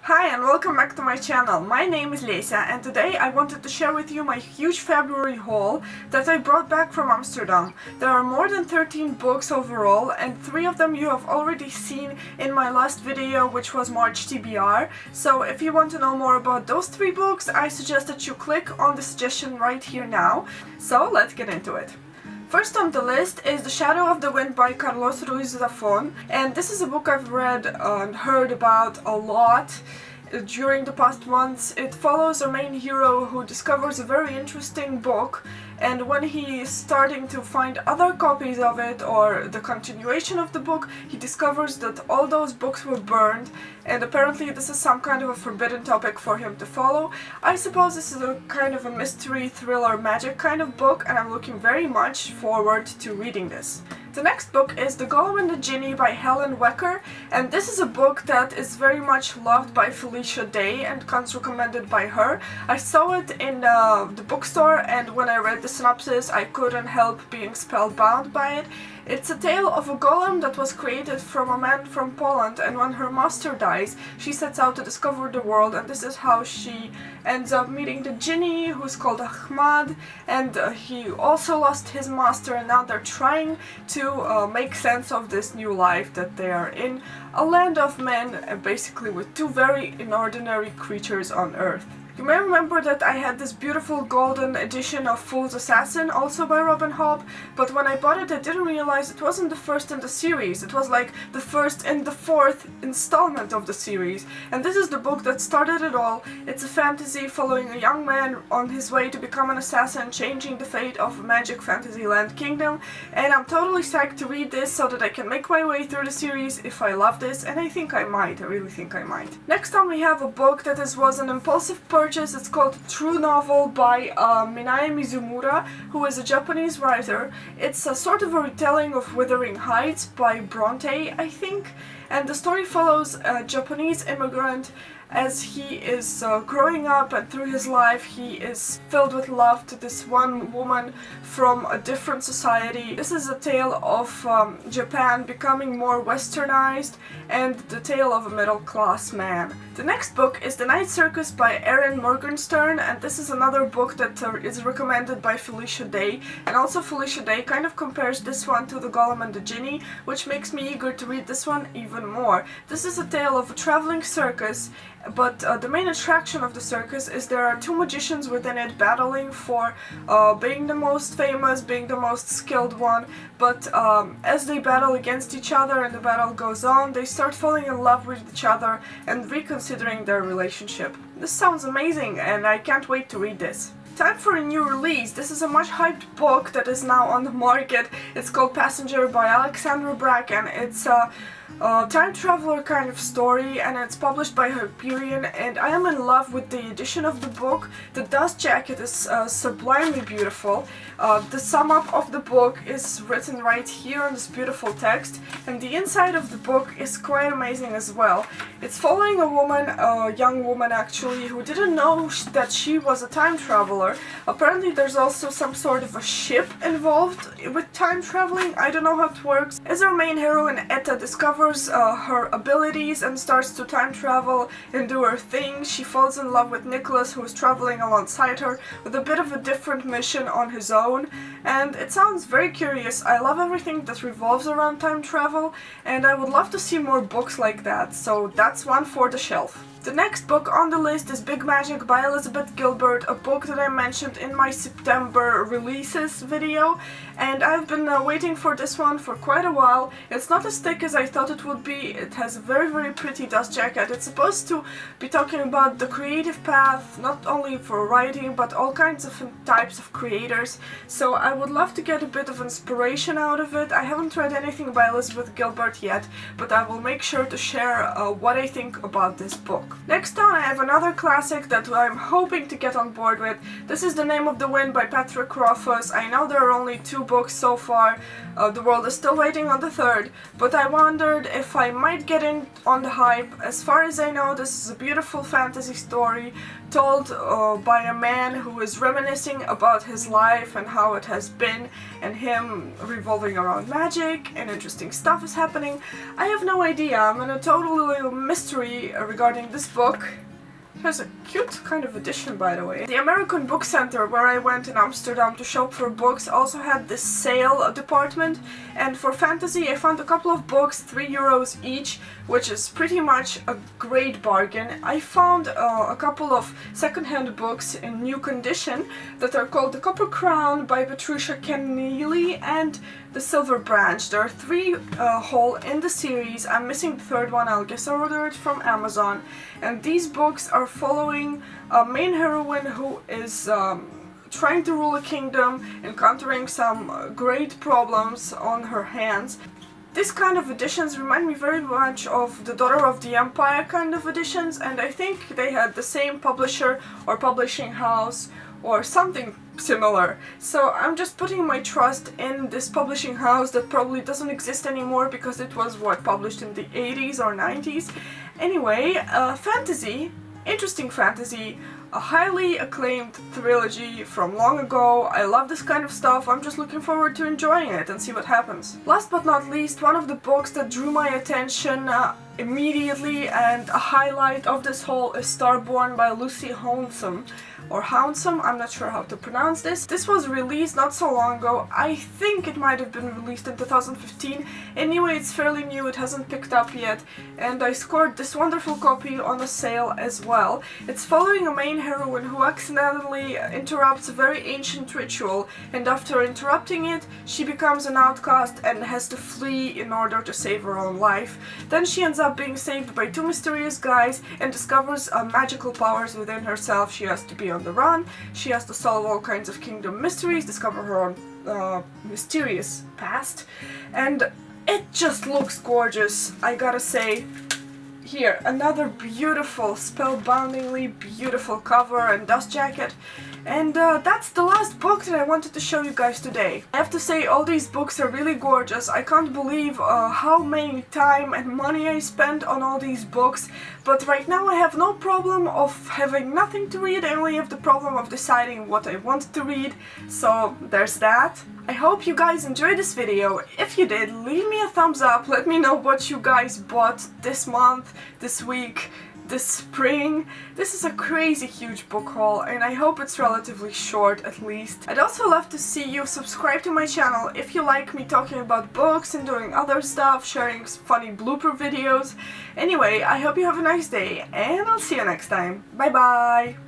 Hi and welcome back to my channel. My name is Lesa and today I wanted to share with you my huge February haul that I brought back from Amsterdam. There are more than 13 books overall and 3 of them you have already seen in my last video, which was March TBR. So if you want to know more about those 3 books, I suggest that you click on the suggestion right here now. So let's get into it. First on the list is The Shadow of the Wind by Carlos Ruiz Zafón, and this is a book I've read and heard about a lot during the past months. It follows a main hero who discovers a very interesting book, and when he is starting to find other copies of it or the continuation of the book, he discovers that all those books were burned, and apparently this is some kind of a forbidden topic for him to follow. I suppose this is a kind of a mystery, thriller, magic kind of book, and I'm looking very much forward to reading this. The next book is The Golem and the Genie by Helen Wecker, and this is a book that is very much loved by Felicia Day and comes recommended by her. I saw it in the bookstore, and when I read the synopsis I couldn't help being spellbound by it. It's a tale of a golem that was created from a man from Poland, and when her master dies, she sets out to discover the world, and this is how she ends up meeting the genie, who's called Ahmad, and he also lost his master, and now they're trying to make sense of this new life that they are in, a land of men, basically with 2 very inordinary creatures on Earth. You may remember that I had this beautiful golden edition of Fool's Assassin, also by Robin Hobb, but when I bought it I didn't realize it wasn't the first in the series. It was like the first and the 4th installment of the series, and this is the book that started it all. It's a fantasy following a young man on his way to become an assassin, changing the fate of a magic fantasyland kingdom, and I'm totally psyched to read this so that I can make my way through the series if I love this, and I think I might, I really think I might. Next on we have a book that was an impulsive purchase. It's called True Novel by Minae Mizumura, who is a Japanese writer. It's a sort of a retelling of Wuthering Heights by Bronte, I think, and the story follows a Japanese immigrant as he is growing up, and through his life he is filled with love to this one woman from a different society. This is a tale of Japan becoming more westernized and the tale of a middle-class man. The next book is The Night Circus by Erin Morgenstern, and this is another book that is recommended by Felicia Day, and also Felicia Day kind of compares this one to The Golem and the Genie, which makes me eager to read this one even more. This is a tale of a traveling circus, but the main attraction of the circus is there are 2 magicians within it battling for being the most famous, being the most skilled one, but as they battle against each other and the battle goes on, they start falling in love with each other and reconsidering their relationship. This sounds amazing and I can't wait to read this. Time for a new release. This is a much hyped book that is now on the market. It's called Passenger by Alexandra Bracken. It's a time traveler kind of story, and it's published by Hyperion, and I am in love with the edition of the book. The dust jacket is sublimely beautiful. The sum up of the book is written right here on this beautiful text, and the inside of the book is quite amazing as well. It's following a woman, a young woman actually, who didn't know that she was a time traveler. Apparently there's also some sort of a ship involved with time traveling. I don't know how it works. As our main heroine Etta discovers her abilities and starts to time travel and do her thing, she falls in love with Nicholas, who is traveling alongside her with a bit of a different mission on his own, and it sounds very curious. I love everything that revolves around time travel, and I would love to see more books like that, so that's one for the shelf. The next book on the list is Big Magic by Elizabeth Gilbert, a book that I mentioned in my September releases video, and I've been waiting for this one for quite a while. It's not as thick as I thought it would be. It has a very, very pretty dust jacket. It's supposed to be talking about the creative path, not only for writing, but all kinds of types of creators, so I would love to get a bit of inspiration out of it. I haven't read anything by Elizabeth Gilbert yet, but I will make sure to share what I think about this book. Next on I have another classic that I'm hoping to get on board with. This is The Name of the Wind by Patrick Rothfuss. I know there are only 2 books so far. The world is still waiting on the 3rd, but I wondered if I might get in on the hype. As far as I know, this is a beautiful fantasy story told by a man who is reminiscing about his life and how it has been, and him revolving around magic and interesting stuff is happening. I have no idea. I'm in a total little mystery regarding this this book. It has a cute kind of edition, by the way. The American Book Center, where I went in Amsterdam to shop for books, also had this sale department, and for fantasy I found a couple of books, €3 each, which is pretty much a great bargain. I found a couple of second-hand books in new condition that are called The Copper Crown by Patricia Kennealy and The Silver Branch. There are 3 whole in the series. I'm missing the 3rd one. I'll guess I ordered it from Amazon. And these books are following a main heroine who is trying to rule a kingdom, encountering some great problems on her hands. This kind of editions remind me very much of the Daughter of the Empire kind of editions, and I think they had the same publisher or publishing house or something similar. So I'm just putting my trust in this publishing house that probably doesn't exist anymore because it was published in the 80s or 90s. Anyway, fantasy, interesting fantasy, a highly acclaimed trilogy from long ago. I love this kind of stuff. I'm just looking forward to enjoying it and see what happens. Last but not least, one of the books that drew my attention immediately and a highlight of this haul is Starborn by Lucy Hounsom. Or Hounsom, I'm not sure how to pronounce this. This was released not so long ago. I think it might have been released in 2015. Anyway, it's fairly new, it hasn't picked up yet, and I scored this wonderful copy on a sale as well. It's following a main heroine who accidentally interrupts a very ancient ritual, and after interrupting it, she becomes an outcast and has to flee in order to save her own life. Then she ends up being saved by 2 mysterious guys and discovers magical powers within herself. She has to be on the run, she has to solve all kinds of kingdom mysteries, discover her own mysterious past, and it just looks gorgeous, I gotta say. Here, another beautiful, spellbindingly beautiful cover and dust jacket. And that's the last book that I wanted to show you guys today. I have to say, all these books are really gorgeous. I can't believe how many time and money I spent on all these books. But right now I have no problem of having nothing to read. I only have the problem of deciding what I want to read. So there's that. I hope you guys enjoyed this video. If you did, leave me a thumbs up. Let me know what you guys bought this month, this week, this spring. This is a crazy huge book haul, and I hope it's relatively short at least. I'd also love to see you subscribe to my channel if you like me talking about books and doing other stuff, sharing funny blooper videos. Anyway, I hope you have a nice day, and I'll see you next time. Bye bye!